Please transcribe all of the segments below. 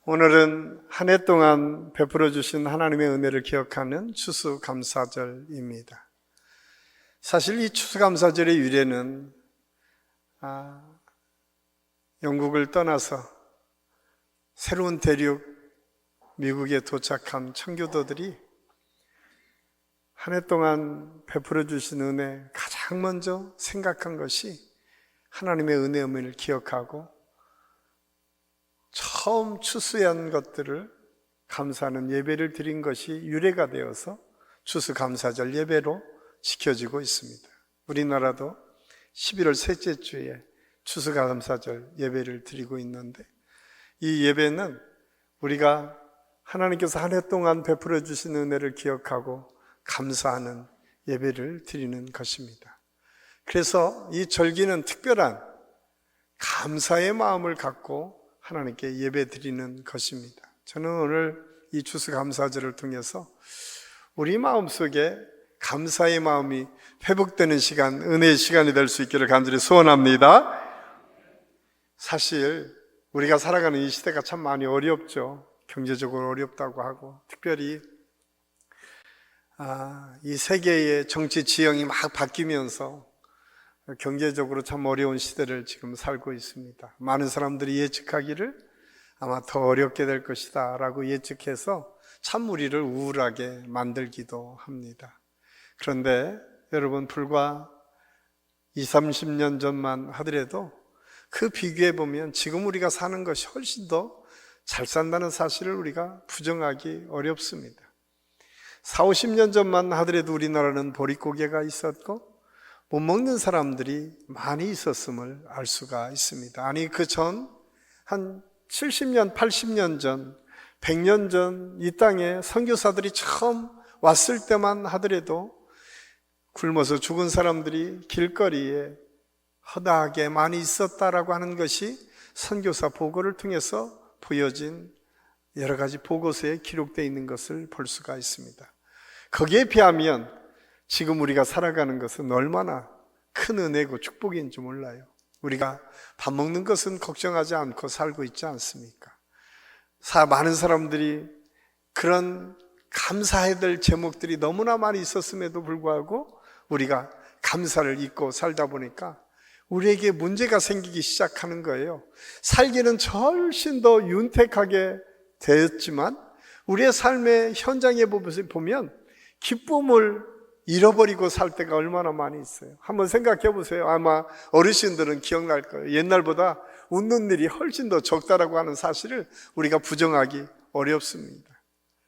오늘은 한 해 동안 베풀어 주신 하나님의 은혜를 기억하는 추수감사절입니다. 사실 이 추수감사절의 유래는 영국을 떠나서 새로운 대륙 미국에 도착한 청교도들이 한 해 동안 베풀어 주신 은혜, 가장 먼저 생각한 것이 하나님의 은혜의 의미를 기억하고 처음 추수한 것들을 감사하는 예배를 드린 것이 유래가 되어서 추수감사절 예배로 지켜지고 있습니다. 우리나라도 11월 셋째 주에 추수감사절 예배를 드리고 있는데, 이 예배는 우리가 하나님께서 한 해 동안 베풀어 주신 은혜를 기억하고 감사하는 예배를 드리는 것입니다. 그래서 이 절기는 특별한 감사의 마음을 갖고 하나님께 예배 드리는 것입니다. 저는 오늘 이 추수감사절을 통해서 우리 마음속에 감사의 마음이 회복되는 시간, 은혜의 시간이 될 수 있기를 간절히 소원합니다. 사실 우리가 살아가는 이 시대가 참 많이 어렵죠. 경제적으로 어렵다고 하고, 특별히 이 세계의 정치 지형이 막 바뀌면서 경제적으로 참 어려운 시대를 지금 살고 있습니다. 많은 사람들이 예측하기를 아마 더 어렵게 될 것이다 라고 예측해서 참 우리를 우울하게 만들기도 합니다. 그런데 여러분, 불과 20-30년 전만 하더라도 그 비교해 보면 지금 우리가 사는 것이 훨씬 더 잘 산다는 사실을 우리가 부정하기 어렵습니다. 40-50년 전만 하더라도 우리나라는 보릿고개가 있었고 못 먹는 사람들이 많이 있었음을 알 수가 있습니다. 아니, 그 전 한 70년, 80년 전, 100년 전 이 땅에 선교사들이 처음 왔을 때만 하더라도 굶어서 죽은 사람들이 길거리에 허다하게 많이 있었다라고 하는 것이 선교사 보고를 통해서 보여진 여러 가지 보고서에 기록되어 있는 것을 볼 수가 있습니다. 거기에 비하면 지금 우리가 살아가는 것은 얼마나 큰 은혜고 축복인지 몰라요. 우리가 밥 먹는 것은 걱정하지 않고 살고 있지 않습니까? 많은 사람들이 그런 감사해야 될 제목들이 너무나 많이 있었음에도 불구하고 우리가 감사를 잊고 살다 보니까 우리에게 문제가 생기기 시작하는 거예요. 살기는 훨씬 더 윤택하게 되었지만 우리의 삶의 현장에 보면 기쁨을 잃어버리고 살 때가 얼마나 많이 있어요. 한번 생각해 보세요. 아마 어르신들은 기억날 거예요. 옛날보다 웃는 일이 훨씬 더 적다라고 하는 사실을 우리가 부정하기 어렵습니다.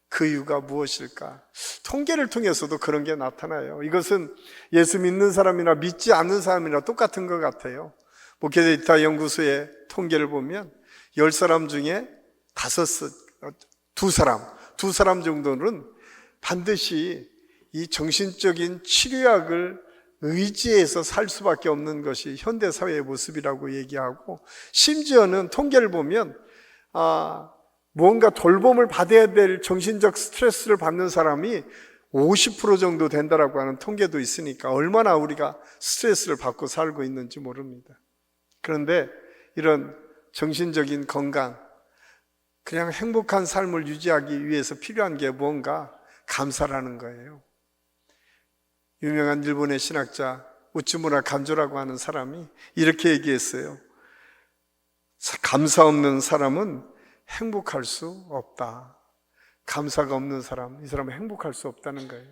그 이유가 무엇일까? 통계를 통해서도 그런 게 나타나요. 이것은 예수 믿는 사람이나 믿지 않는 사람이나 똑같은 것 같아요. 목회데이터 연구소의 통계를 보면 10사람 중에 2사람 정도는 반드시 이 정신적인 치료약을 의지해서 살 수밖에 없는 것이 현대사회의 모습이라고 얘기하고, 심지어는 통계를 보면 무언가 돌봄을 받아야 될 정신적 스트레스를 받는 사람이 50% 정도 된다라고 하는 통계도 있으니까 얼마나 우리가 스트레스를 받고 살고 있는지 모릅니다. 그런데 이런 정신적인 건강, 그냥 행복한 삶을 유지하기 위해서 필요한 게 뭔가 감사라는 거예요. 유명한 일본의 신학자 우츠무라 간조라고 하는 사람이 이렇게 얘기했어요. 감사 없는 사람은 행복할 수 없다. 감사가 없는 사람, 이 사람은 행복할 수 없다는 거예요.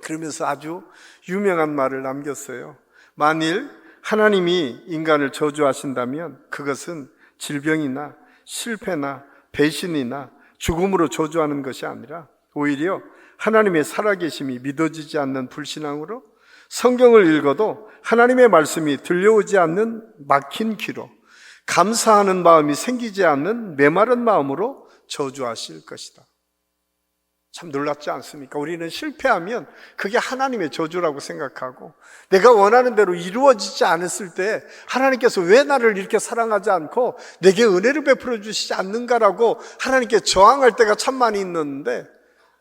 그러면서 아주 유명한 말을 남겼어요. 만일 하나님이 인간을 저주하신다면 그것은 질병이나 실패나 배신이나 죽음으로 저주하는 것이 아니라 오히려 하나님의 살아계심이 믿어지지 않는 불신앙으로, 성경을 읽어도 하나님의 말씀이 들려오지 않는 막힌 귀로, 감사하는 마음이 생기지 않는 메마른 마음으로 저주하실 것이다. 참 놀랍지 않습니까? 우리는 실패하면 그게 하나님의 저주라고 생각하고, 내가 원하는 대로 이루어지지 않았을 때 하나님께서 왜 나를 이렇게 사랑하지 않고 내게 은혜를 베풀어 주시지 않는가라고 하나님께 저항할 때가 참 많이 있는데,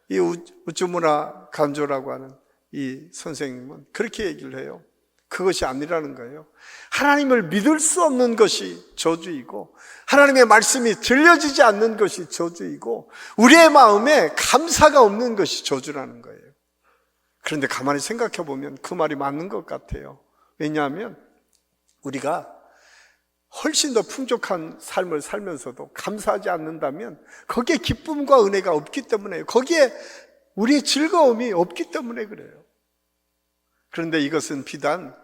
이 우츠무라 간조라고 하는 이 선생님은 그렇게 얘기를 해요. 그것이 아니라는 거예요. 하나님을 믿을 수 없는 것이 저주이고 하나님의 말씀이 들려지지 않는 것이 저주이고 우리의 마음에 감사가 없는 것이 저주라는 거예요. 그런데 가만히 생각해 보면 그 말이 맞는 것 같아요. 왜냐하면 우리가 훨씬 더 풍족한 삶을 살면서도 감사하지 않는다면 거기에 기쁨과 은혜가 없기 때문에, 거기에 우리의 즐거움이 없기 때문에 그래요. 그런데 이것은 비단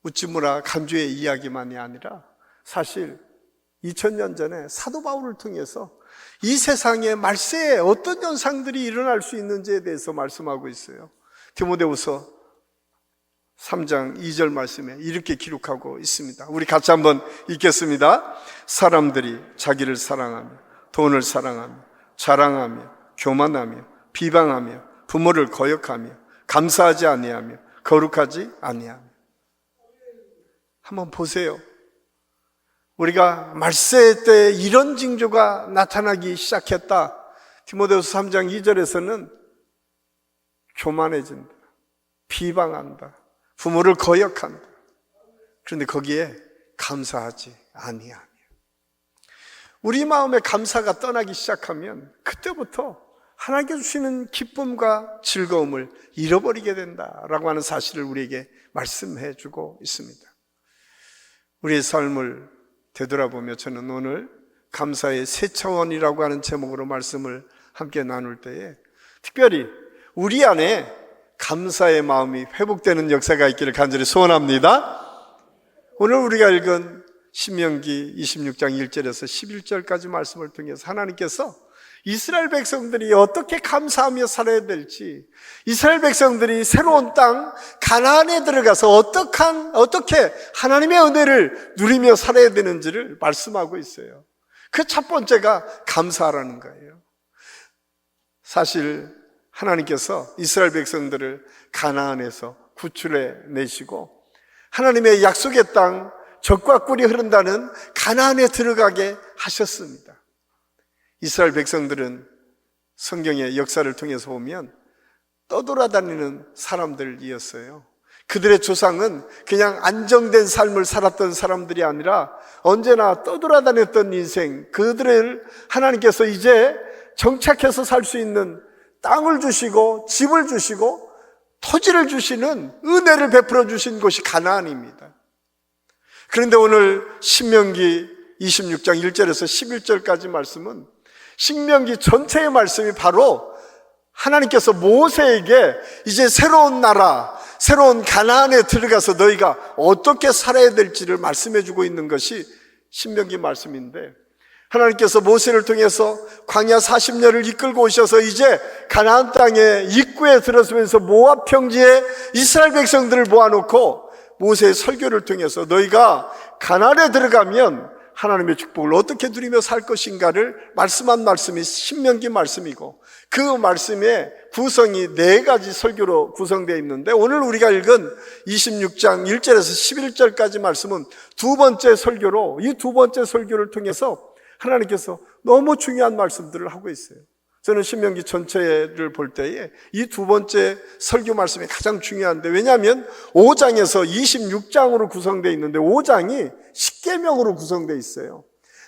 우찌무라 간주의 이야기만이 아니라 사실 2000년 전에 사도 바울을 통해서 이 세상에 말세에 어떤 현상들이 일어날 수 있는지에 대해서 말씀하고 있어요. 디모데후서 3장 2절 말씀에 이렇게 기록하고 있습니다. 우리 같이 한번 읽겠습니다. 사람들이 자기를 사랑하며 돈을 사랑하며 자랑하며 교만하며 비방하며 부모를 거역하며 감사하지 아니하며 거룩하지 아니하며. 한번 보세요. 우리가 말세 때 이런 징조가 나타나기 시작했다. 디모데후서 3장 2절에서는 교만해진다, 비방한다, 부모를 거역한다. 그런데 거기에 감사하지 아니하며. 우리 마음에 감사가 떠나기 시작하면 그때부터 하나님께 주시는 기쁨과 즐거움을 잃어버리게 된다라고 하는 사실을 우리에게 말씀해 주고 있습니다. 우리의 삶을 되돌아보며 저는 오늘 감사의 새 차원이라고 하는 제목으로 말씀을 함께 나눌 때에 특별히 우리 안에 감사의 마음이 회복되는 역사가 있기를 간절히 소원합니다. 오늘 우리가 읽은 신명기 26장 1절에서 11절까지 말씀을 통해서 하나님께서 이스라엘 백성들이 어떻게 감사하며 살아야 될지, 이스라엘 백성들이 새로운 땅 가나안에 들어가서 어떻게 하나님의 은혜를 누리며 살아야 되는지를 말씀하고 있어요. 그 첫 번째가 감사하라는 거예요. 사실 하나님께서 이스라엘 백성들을 가나안에서 구출해 내시고 하나님의 약속의 땅, 젖과 꿀이 흐른다는 가나안에 들어가게 하셨습니다. 이스라엘 백성들은 성경의 역사를 통해서 보면 떠돌아다니는 사람들이었어요. 그들의 조상은 그냥 안정된 삶을 살았던 사람들이 아니라 언제나 떠돌아다녔던 인생, 그들을 하나님께서 이제 정착해서 살 수 있는 땅을 주시고 집을 주시고 토지를 주시는 은혜를 베풀어 주신 곳이 가나안입니다. 그런데 오늘 신명기 26장 1절에서 11절까지 말씀은 신명기 전체의 말씀이 바로 하나님께서 모세에게 이제 새로운 나라, 새로운 가나안에 들어가서 너희가 어떻게 살아야 될지를 말씀해 주고 있는 것이 신명기 말씀인데, 하나님께서 모세를 통해서 광야 40년을 이끌고 오셔서 이제 가나안 땅의 입구에 들어서면서 모압 평지에 이스라엘 백성들을 모아놓고 모세의 설교를 통해서 너희가 가나안에 들어가면 하나님의 축복을 어떻게 누리며 살 것인가를 말씀한 말씀이 신명기 말씀이고, 그 말씀의 구성이 4가지 설교로 구성되어 있는데 오늘 우리가 읽은 26장 1절에서 11절까지 말씀은 두 번째 설교로, 이 두 번째 설교를 통해서 하나님께서 너무 중요한 말씀들을 하고 있어요. 저는 신명기 전체를 볼 때에 이 두 번째 설교 말씀이 가장 중요한데, 왜냐하면 5장에서 26장으로 구성되어 있는데 5장이 십계명으로 구성되어 있어요.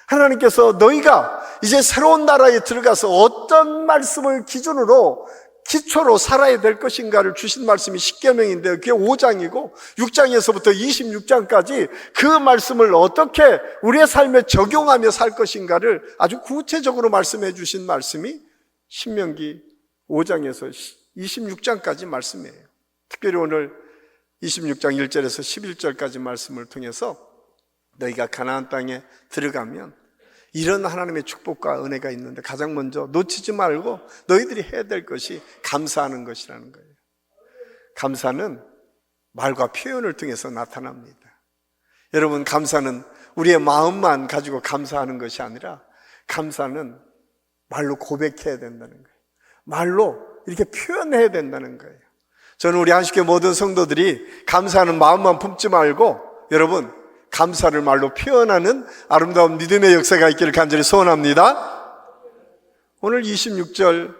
하나님께서 너희가 이제 새로운 나라에 들어가서 어떤 말씀을 기초로 살아야 될 것인가를 주신 말씀이 십계명인데요, 그게 5장이고 6장에서부터 26장까지 그 말씀을 어떻게 우리의 삶에 적용하며 살 것인가를 아주 구체적으로 말씀해 주신 말씀이 신명기 5장에서 26장까지 말씀이에요. 특별히 오늘 26장 1절에서 11절까지 말씀을 통해서 너희가 가나안 땅에 들어가면 이런 하나님의 축복과 은혜가 있는데 가장 먼저 놓치지 말고 너희들이 해야 될 것이 감사하는 것이라는 거예요. 감사는 말과 표현을 통해서 나타납니다. 여러분, 감사는 우리의 마음만 가지고 감사하는 것이 아니라 감사는 말로 고백해야 된다는 거예요. 말로 이렇게 표현해야 된다는 거예요. 저는 우리 안식교 모든 성도들이 감사하는 마음만 품지 말고 여러분, 감사를 말로 표현하는 아름다운 믿음의 역사가 있기를 간절히 소원합니다. 오늘 26절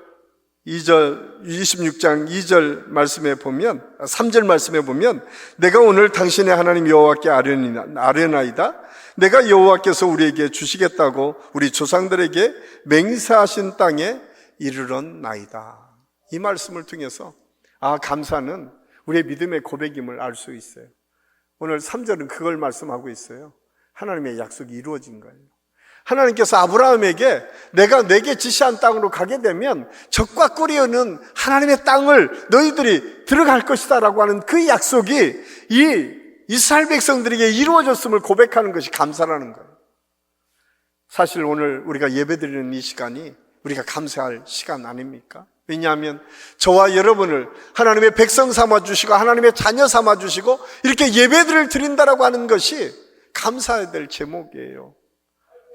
2절 26장 2절 말씀에 보면 3절 말씀에 보면 내가 오늘 당신의 하나님 여호와께 아뢰나이다. 내가 여호와께서 우리에게 주시겠다고 우리 조상들에게 맹세하신 땅에 이르렀나이다. 이 말씀을 통해서 감사는 우리의 믿음의 고백임을 알 수 있어요. 오늘 3절은 그걸 말씀하고 있어요. 하나님의 약속이 이루어진 거예요. 하나님께서 아브라함에게 내가 내게 지시한 땅으로 가게 되면 적과 꿀이어는 하나님의 땅을 너희들이 들어갈 것이다 라고 하는 그 약속이 이 이스라엘 백성들에게 이루어졌음을 고백하는 것이 감사라는 거예요. 사실 오늘 우리가 예배드리는 이 시간이 우리가 감사할 시간 아닙니까? 왜냐하면 저와 여러분을 하나님의 백성 삼아주시고 하나님의 자녀 삼아주시고 이렇게 예배들을 드린다라고 하는 것이 감사해야 될 제목이에요.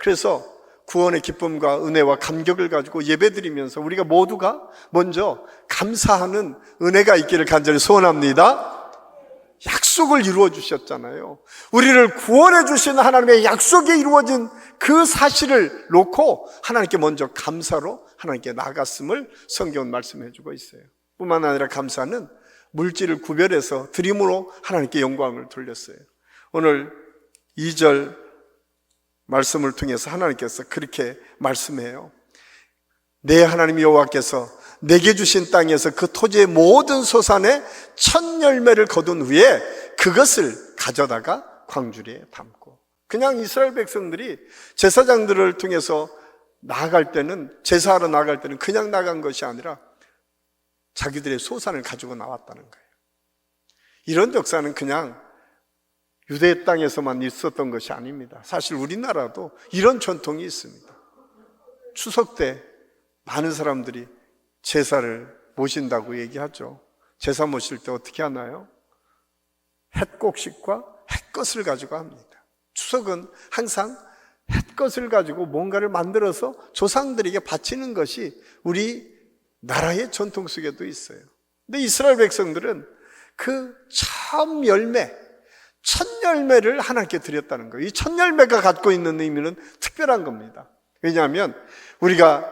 그래서 구원의 기쁨과 은혜와 감격을 가지고 예배드리면서 우리가 모두가 먼저 감사하는 은혜가 있기를 간절히 소원합니다. 약속을 이루어 주셨잖아요. 우리를 구원해 주신 하나님의 약속이 이루어진 그 사실을 놓고 하나님께 먼저 감사로 하나님께 나아갔음을 성경은 말씀해 주고 있어요. 뿐만 아니라 감사는 물질을 구별해서 드림으로 하나님께 영광을 돌렸어요. 오늘 2절 말씀을 통해서 하나님께서 그렇게 말씀해요. 내 하나님 여호와께서 내게 주신 땅에서 그 토지의 모든 소산에 첫 열매를 거둔 후에 그것을 가져다가 광주리에 담고. 그냥 이스라엘 백성들이 제사장들을 통해서 나아갈 때는, 제사하러 나아갈 때는 그냥 나간 것이 아니라 자기들의 소산을 가지고 나왔다는 거예요. 이런 역사는 그냥 유대 땅에서만 있었던 것이 아닙니다. 사실 우리나라도 이런 전통이 있습니다. 추석 때 많은 사람들이 제사를 모신다고 얘기하죠. 제사 모실 때 어떻게 하나요? 햇곡식과 햇것을 가지고 합니다. 추석은 항상 햇것을 가지고 뭔가를 만들어서 조상들에게 바치는 것이 우리 나라의 전통 속에도 있어요. 근데 이스라엘 백성들은 그 처음 열매, 첫 열매를 하나님께 드렸다는 거예요. 이 첫 열매가 갖고 있는 의미는 특별한 겁니다. 왜냐하면 우리가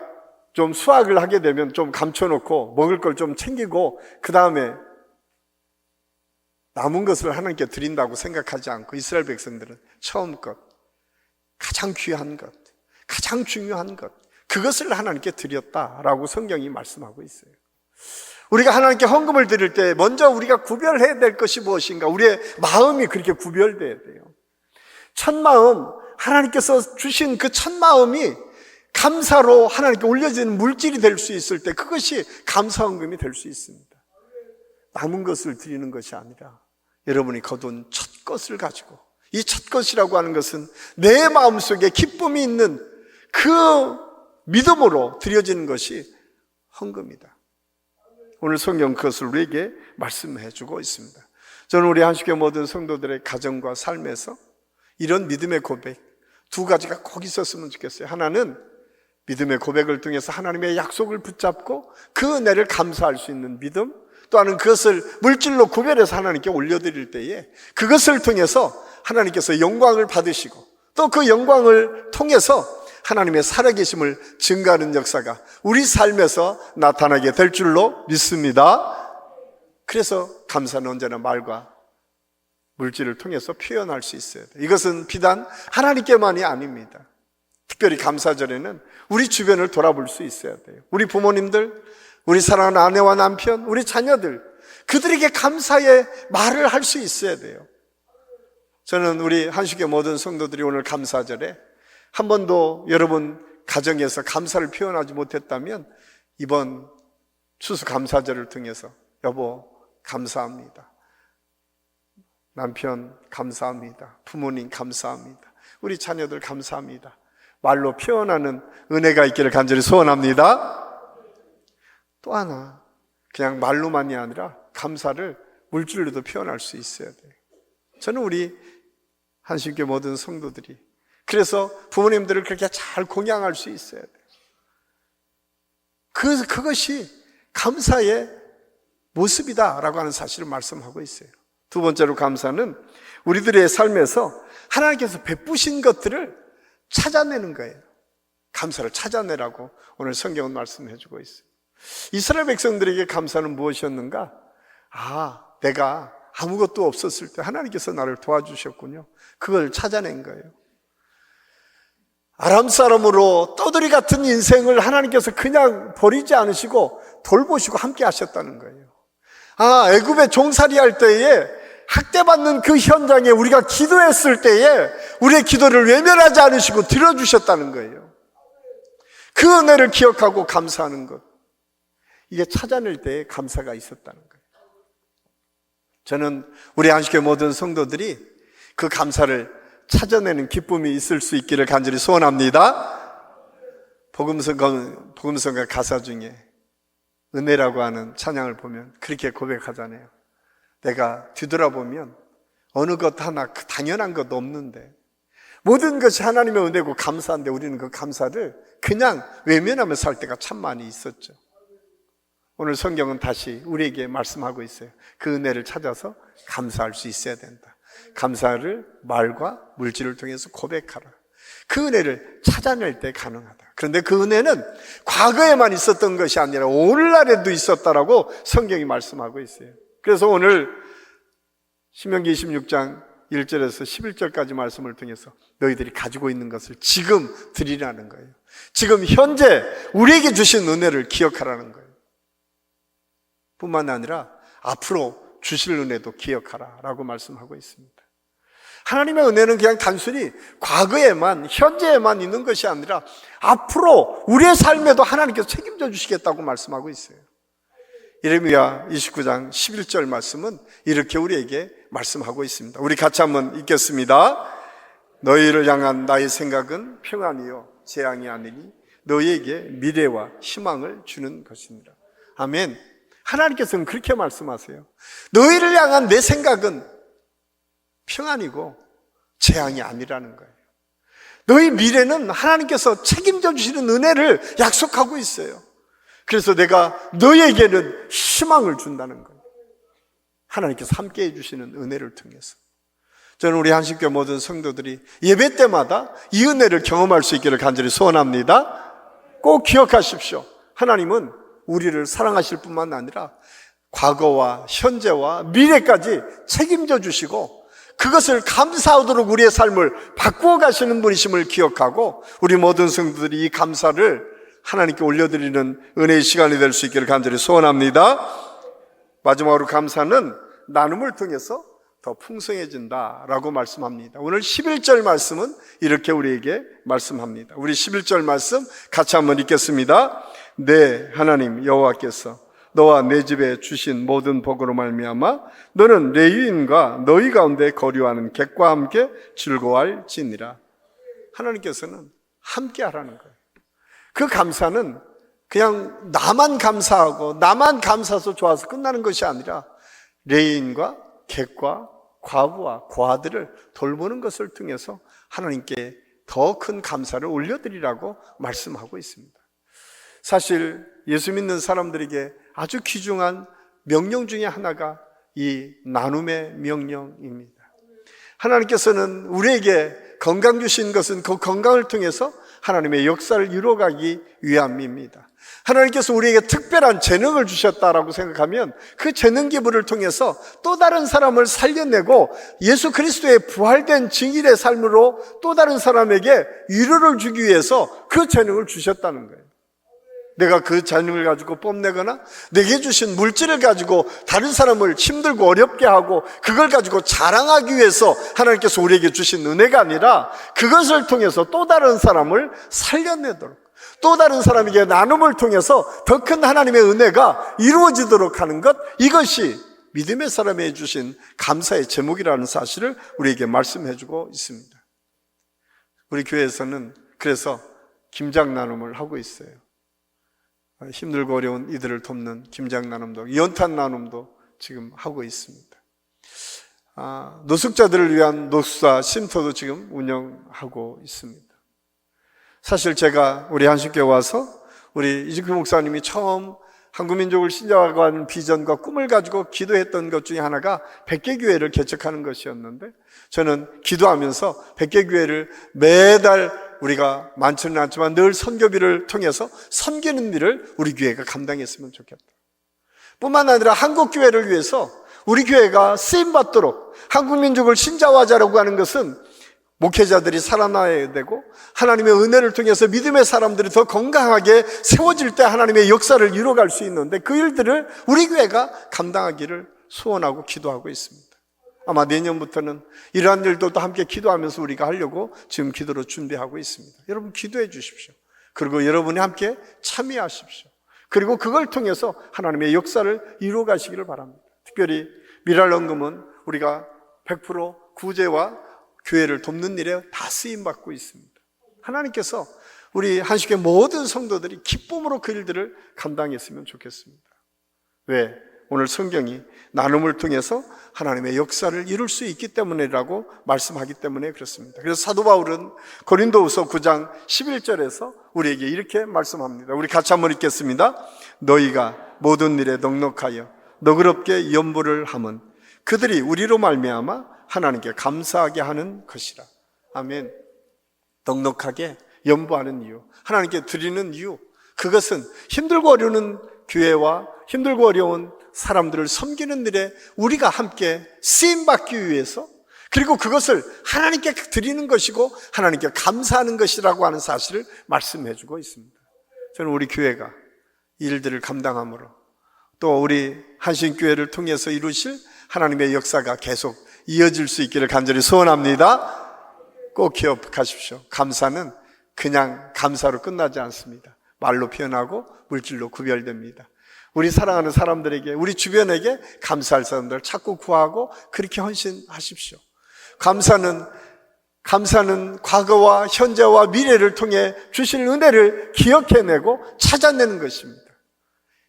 좀 수확을 하게 되면 좀 감춰놓고 먹을 걸 좀 챙기고 그 다음에 남은 것을 하나님께 드린다고 생각하지 않고 이스라엘 백성들은 처음 것, 가장 귀한 것, 가장 중요한 것, 그것을 하나님께 드렸다라고 성경이 말씀하고 있어요. 우리가 하나님께 헌금을 드릴 때 먼저 우리가 구별해야 될 것이 무엇인가? 우리의 마음이 그렇게 구별돼야 돼요. 첫 마음, 하나님께서 주신 그 첫 마음이 감사로 하나님께 올려지는 물질이 될 수 있을 때 그것이 감사 헌금이 될 수 있습니다. 남은 것을 드리는 것이 아니라 여러분이 거둔 첫 것을 가지고, 이 첫 것이라고 하는 것은 내 마음속에 기쁨이 있는 그 믿음으로 드려지는 것이 헌금이다. 오늘 성경 그것을 우리에게 말씀해 주고 있습니다. 저는 우리 한식교 모든 성도들의 가정과 삶에서 이런 믿음의 고백 두 가지가 꼭 있었으면 좋겠어요. 하나는 믿음의 고백을 통해서 하나님의 약속을 붙잡고 그 은혜를 감사할 수 있는 믿음, 또 하나는 그것을 물질로 구별해서 하나님께 올려드릴 때에 그것을 통해서 하나님께서 영광을 받으시고 또 그 영광을 통해서 하나님의 살아계심을 증가하는 역사가 우리 삶에서 나타나게 될 줄로 믿습니다. 그래서 감사는 언제나 말과 물질을 통해서 표현할 수 있어야 돼요. 이것은 비단 하나님께만이 아닙니다. 특별히 감사절에는 우리 주변을 돌아볼 수 있어야 돼요. 우리 부모님들, 우리 사랑하는 아내와 남편, 우리 자녀들, 그들에게 감사의 말을 할 수 있어야 돼요. 저는 우리 한식의 모든 성도들이 오늘 감사절에 한 번도 여러분 가정에서 감사를 표현하지 못했다면 이번 추수감사절을 통해서 여보 감사합니다, 남편 감사합니다, 부모님 감사합니다, 우리 자녀들 감사합니다, 말로 표현하는 은혜가 있기를 간절히 소원합니다. 또 하나, 그냥 말로만이 아니라 감사를 물질로도 표현할 수 있어야 돼요. 저는 우리 한식교 모든 성도들이 그래서 부모님들을 그렇게 잘 공양할 수 있어야 돼요. 그것이 감사의 모습이다라고 하는 사실을 말씀하고 있어요. 두 번째로 감사는 우리들의 삶에서 하나님께서 베푸신 것들을 찾아내는 거예요. 감사를 찾아내라고 오늘 성경은 말씀해 주고 있어요. 이스라엘 백성들에게 감사는 무엇이었는가? 내가 아무것도 없었을 때 하나님께서 나를 도와주셨군요. 그걸 찾아낸 거예요. 아람 사람으로 떠돌이 같은 인생을 하나님께서 그냥 버리지 않으시고 돌보시고 함께 하셨다는 거예요. 애굽에 종살이 할 때에 학대받는 그 현장에 우리가 기도했을 때에 우리의 기도를 외면하지 않으시고 들어주셨다는 거예요. 그 은혜를 기억하고 감사하는 것, 이게 찾아낼 때에 감사가 있었다는 거예요. 저는 우리 안식교 모든 성도들이 그 감사를 찾아내는 기쁨이 있을 수 있기를 간절히 소원합니다. 복음성가 가사 중에 은혜라고 하는 찬양을 보면 그렇게 고백하잖아요. 내가 뒤돌아보면 어느 것 하나 당연한 것도 없는데 모든 것이 하나님의 은혜고 감사한데 우리는 그 감사를 그냥 외면하며 살 때가 참 많이 있었죠. 오늘 성경은 다시 우리에게 말씀하고 있어요. 그 은혜를 찾아서 감사할 수 있어야 된다. 감사를 말과 물질을 통해서 고백하라. 그 은혜를 찾아낼 때 가능하다. 그런데 그 은혜는 과거에만 있었던 것이 아니라 오늘날에도 있었다라고 성경이 말씀하고 있어요. 그래서 오늘 신명기 26장 1절에서 11절까지 말씀을 통해서 너희들이 가지고 있는 것을 지금 드리라는 거예요. 지금 현재 우리에게 주신 은혜를 기억하라는 거예요. 뿐만 아니라 앞으로 주실 은혜도 기억하라 라고 말씀하고 있습니다. 하나님의 은혜는 그냥 단순히 과거에만 현재에만 있는 것이 아니라 앞으로 우리의 삶에도 하나님께서 책임져 주시겠다고 말씀하고 있어요. 예레미야 29장 11절 말씀은 이렇게 우리에게 말씀하고 있습니다. 우리 같이 한번 읽겠습니다. 너희를 향한 나의 생각은 평안이요 재앙이 아니니 너희에게 미래와 희망을 주는 것이니라. 아멘. 하나님께서는 그렇게 말씀하세요. 너희를 향한 내 생각은 평안이고 재앙이 아니라는 거예요. 너희 미래는 하나님께서 책임져 주시는 은혜를 약속하고 있어요. 그래서 내가 너희에게는 희망을 준다는 거예요. 하나님께서 함께 해주시는 은혜를 통해서. 저는 우리 한식교 모든 성도들이 예배 때마다 이 은혜를 경험할 수 있기를 간절히 소원합니다. 꼭 기억하십시오. 하나님은 우리를 사랑하실 뿐만 아니라 과거와 현재와 미래까지 책임져 주시고 그것을 감사하도록 우리의 삶을 바꾸어 가시는 분이심을 기억하고 우리 모든 성도들이 이 감사를 하나님께 올려드리는 은혜의 시간이 될 수 있기를 간절히 소원합니다. 마지막으로 감사는 나눔을 통해서 더 풍성해진다라고 말씀합니다. 오늘 11절 말씀은 이렇게 우리에게 말씀합니다. 우리 11절 말씀 같이 한번 읽겠습니다. 네, 하나님 여호와께서 너와 내 집에 주신 모든 복으로 말미암아 너는 레위인과 너희 가운데 거류하는 객과 함께 즐거워할지니라. 하나님께서는 함께 하라는 거예요. 그 감사는 그냥 나만 감사하고 나만 감사해서 좋아서 끝나는 것이 아니라 레위인과 객과 과부와 고아들을 돌보는 것을 통해서 하나님께 더 큰 감사를 올려드리라고 말씀하고 있습니다. 사실 예수 믿는 사람들에게 아주 귀중한 명령 중에 하나가 이 나눔의 명령입니다. 하나님께서는 우리에게 건강 주신 것은 그 건강을 통해서 하나님의 역사를 이루어가기 위함입니다. 하나님께서 우리에게 특별한 재능을 주셨다라고 생각하면 그 재능 기부를 통해서 또 다른 사람을 살려내고 예수 그리스도의 부활된 증인의 삶으로 또 다른 사람에게 위로를 주기 위해서 그 재능을 주셨다는 거예요. 내가 그 재능을 가지고 뽐내거나 내게 주신 물질을 가지고 다른 사람을 힘들고 어렵게 하고 그걸 가지고 자랑하기 위해서 하나님께서 우리에게 주신 은혜가 아니라 그것을 통해서 또 다른 사람을 살려내도록 또 다른 사람에게 나눔을 통해서 더 큰 하나님의 은혜가 이루어지도록 하는 것, 이것이 믿음의 사람에게 주신 감사의 제목이라는 사실을 우리에게 말씀해 주고 있습니다. 우리 교회에서는 그래서 김장 나눔을 하고 있어요. 힘들고 어려운 이들을 돕는 김장 나눔도, 연탄 나눔도 지금 하고 있습니다. 노숙자들을 위한 노숙사 쉼터도 지금 운영하고 있습니다. 사실 제가 우리 한식교회 와서 우리 이직규 목사님이 처음 한국민족을 신자화하고 하는 비전과 꿈을 가지고 기도했던 것 중에 하나가 100개 교회를 개척하는 것이었는데 저는 기도하면서 100개 교회를 매달 우리가 많지는 않지만 늘 선교비를 통해서 섬기는 일을 우리 교회가 감당했으면 좋겠다. 뿐만 아니라 한국교회를 위해서 우리 교회가 쓰임받도록 한국 민족을 신자화자라고 하는 것은 목회자들이 살아나야 되고 하나님의 은혜를 통해서 믿음의 사람들이 더 건강하게 세워질 때 하나님의 역사를 이루어갈 수 있는데 그 일들을 우리 교회가 감당하기를 소원하고 기도하고 있습니다. 아마 내년부터는 이러한 일도 또 함께 기도하면서 우리가 하려고 지금 기도로 준비하고 있습니다. 여러분 기도해 주십시오. 그리고 여러분이 함께 참여하십시오. 그리고 그걸 통해서 하나님의 역사를 이루어 가시기를 바랍니다. 특별히 미랄연금은 우리가 100% 구제와 교회를 돕는 일에 다 쓰임받고 있습니다. 하나님께서 우리 한식의 모든 성도들이 기쁨으로 그 일들을 감당했으면 좋겠습니다. 왜? 오늘 성경이 나눔을 통해서 하나님의 역사를 이룰 수 있기 때문이라고 말씀하기 때문에 그렇습니다. 그래서 사도 바울은 고린도후서 9장 11절에서 우리에게 이렇게 말씀합니다. 우리 같이 한번 읽겠습니다. 너희가 모든 일에 넉넉하여 너그럽게 염보를 함은 그들이 우리로 말미암아 하나님께 감사하게 하는 것이라. 아멘. 넉넉하게 염보하는 이유, 하나님께 드리는 이유, 그것은 힘들고 어려운 교회와 힘들고 어려운 사람들을 섬기는 일에 우리가 함께 쓰임받기 위해서, 그리고 그것을 하나님께 드리는 것이고 하나님께 감사하는 것이라고 하는 사실을 말씀해 주고 있습니다. 저는 우리 교회가 이 일들을 감당함으로 또 우리 한신교회를 통해서 이루실 하나님의 역사가 계속 이어질 수 있기를 간절히 소원합니다. 꼭 기억하십시오. 감사는 그냥 감사로 끝나지 않습니다. 말로 표현하고 물질로 구별됩니다. 우리 사랑하는 사람들에게, 우리 주변에게 감사할 사람들을 찾고 구하고 그렇게 헌신하십시오. 감사는 과거와 현재와 미래를 통해 주실 은혜를 기억해내고 찾아내는 것입니다.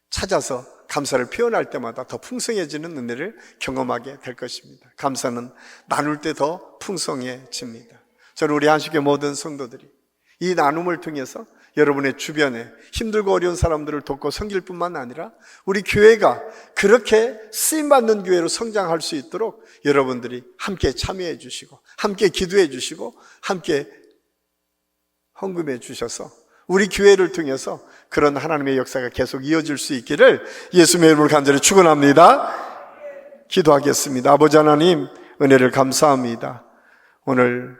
찾아서 감사를 표현할 때마다 더 풍성해지는 은혜를 경험하게 될 것입니다. 감사는 나눌 때 더 풍성해집니다. 저는 우리 한식의 모든 성도들이 이 나눔을 통해서 여러분의 주변에 힘들고 어려운 사람들을 돕고 섬길 뿐만 아니라 우리 교회가 그렇게 쓰임받는 교회로 성장할 수 있도록 여러분들이 함께 참여해 주시고 함께 기도해 주시고 함께 헌금해 주셔서 우리 교회를 통해서 그런 하나님의 역사가 계속 이어질 수 있기를 예수님의 이름으로 간절히 축원합니다. 기도하겠습니다. 아버지 하나님, 은혜를 감사합니다. 오늘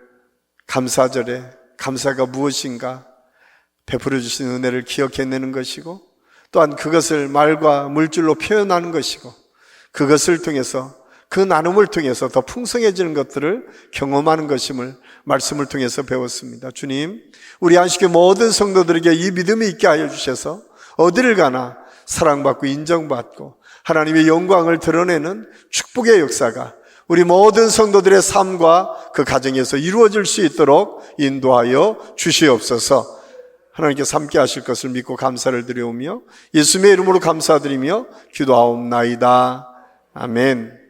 감사절에 감사가 무엇인가 베풀어 주신 은혜를 기억해내는 것이고 또한 그것을 말과 물질로 표현하는 것이고 그것을 통해서 그 나눔을 통해서 더 풍성해지는 것들을 경험하는 것임을 말씀을 통해서 배웠습니다. 주님, 우리 안식의 모든 성도들에게 이 믿음이 있게 하여 주셔서 어디를 가나 사랑받고 인정받고 하나님의 영광을 드러내는 축복의 역사가 우리 모든 성도들의 삶과 그 가정에서 이루어질 수 있도록 인도하여 주시옵소서. 하나님께서 함께 하실 것을 믿고 감사를 드려오며 예수님의 이름으로 감사드리며 기도하옵나이다. 아멘.